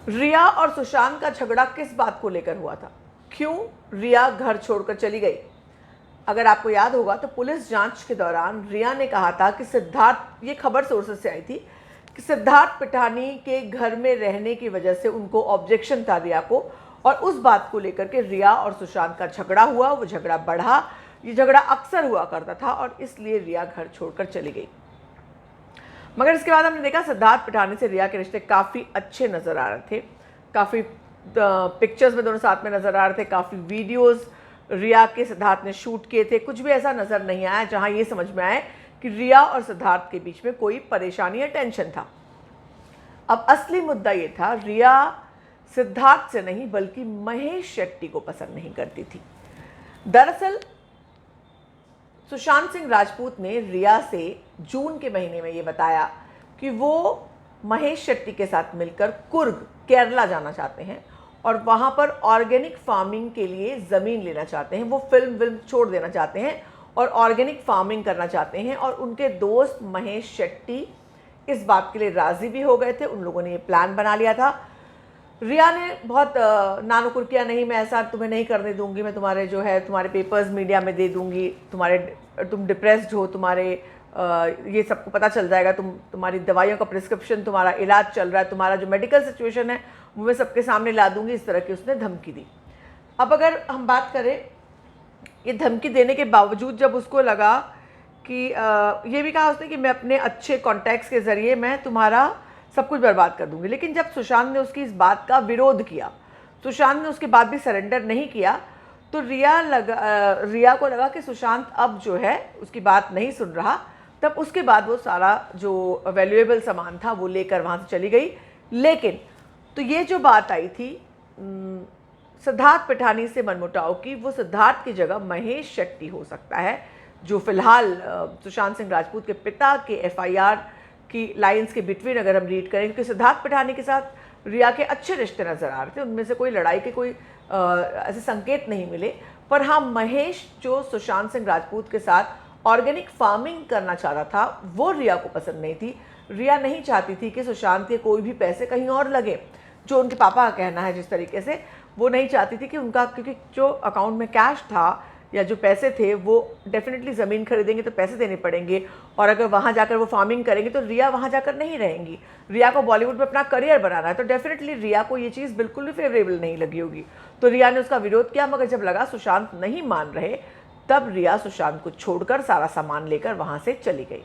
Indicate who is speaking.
Speaker 1: रिया और सुशांत का झगड़ा किस बात को लेकर हुआ था? क्यों रिया घर छोड़कर चली गई? अगर आपको याद होगा तो पुलिस जांच के दौरान रिया ने कहा था कि सिद्धार्थ, ये खबर सोर्सेज से आई थी कि सिद्धार्थ पिठानी के घर में रहने की वजह से उनको ऑब्जेक्शन था रिया को, और उस बात को लेकर के रिया और सुशांत का झगड़ा हुआ। वो झगड़ा बढ़ा, ये झगड़ा अक्सर हुआ करता था और इसलिए रिया घर छोड़कर चली गई। मगर इसके बाद हमने देखा सिद्धार्थ पिठानी से रिया के रिश्ते काफ़ी अच्छे नज़र आ रहे थे, काफ़ी पिक्चर्स में दोनों साथ में नज़र आ रहे थे, काफ़ी वीडियोस रिया के सिद्धार्थ ने शूट किए थे। कुछ भी ऐसा नज़र नहीं आया जहां ये समझ में आए कि रिया और सिद्धार्थ के बीच में कोई परेशानी या टेंशन था। अब असली मुद्दा ये था, रिया सिद्धार्थ से नहीं बल्कि महेश शेट्टी को पसंद नहीं करती थी। दरअसल सुशांत सिंह राजपूत ने रिया से जून के महीने में ये बताया कि वो महेश शेट्टी के साथ मिलकर कुर्ग, केरला जाना चाहते हैं और वहाँ पर ऑर्गेनिक फार्मिंग के लिए ज़मीन लेना चाहते हैं। वो फिल्म छोड़ देना चाहते हैं और ऑर्गेनिक फार्मिंग करना चाहते हैं, और उनके दोस्त महेश शेट्टी इस बात के लिए राज़ी भी हो गए थे। उन लोगों ने ये प्लान बना लिया था। रिया ने बहुत नानुकुर किया, नहीं मैं ऐसा तुम्हें नहीं करने दूंगी, मैं तुम्हारे जो है तुम्हारे पेपर्स मीडिया में दे दूंगी, तुम डिप्रेस्ड हो, तुम्हारे ये सबको पता चल जाएगा, तुम्हारी दवाइयों का प्रिस्क्रिप्शन, तुम्हारा इलाज चल रहा है, तुम्हारा जो मेडिकल सिचुएशन है वो मैं सबके सामने ला दूंगी। इस तरह की उसने धमकी दी। अब अगर हम बात करें, ये धमकी देने के बावजूद जब उसको लगा कि ये भी कहा उसने कि मैं अपने अच्छे कॉन्टैक्ट्स के ज़रिए मैं तुम्हारा सब कुछ बर्बाद कर दूंगी, लेकिन जब सुशांत ने उसकी इस बात का विरोध किया, सुशांत ने उसके बाद भी सरेंडर नहीं किया, तो रिया को लगा कि सुशांत अब जो है उसकी बात नहीं सुन रहा। तब उसके बाद वो सारा जो वैल्यूएबल सामान था वो लेकर वहाँ से चली गई। लेकिन तो ये जो बात आई थी सिद्धार्थ पिठानी से मनमुटाव की, वो सिद्धार्थ की जगह महेश शेट्टी हो सकता है, जो फिलहाल सुशांत सिंह राजपूत के पिता के एफआईआर की लाइंस के बिटवीन अगर हम रीड करें, क्योंकि सिद्धार्थ पिठानी के साथ रिया के अच्छे रिश्ते नज़र आ रहे थे, उनमें से कोई लड़ाई के कोई ऐसे संकेत नहीं मिले। पर हाँ, महेश जो सुशांत सिंह राजपूत के साथ ऑर्गेनिक फार्मिंग करना चाह रहा था, वो रिया को पसंद नहीं थी। रिया नहीं चाहती थी कि सुशांत के कोई भी पैसे कहीं और लगे, जो उनके पापा का कहना है जिस तरीके से, वो नहीं चाहती थी कि उनका, क्योंकि जो अकाउंट में कैश था या जो पैसे थे वो डेफिनेटली ज़मीन खरीदेंगे तो पैसे देने पड़ेंगे, और अगर वहाँ जाकर वो फार्मिंग करेंगे तो रिया वहाँ जाकर नहीं रहेंगी। रिया को बॉलीवुड में अपना करियर बनाना है, तो डेफिनेटली रिया को ये चीज़ बिल्कुल भी फेवरेबल नहीं लगी होगी। तो रिया ने उसका विरोध किया, मगर जब लगा सुशांत नहीं मान रहे, तब रिया सुशांत को छोड़कर सारा सामान लेकर वहाँ से चली गई।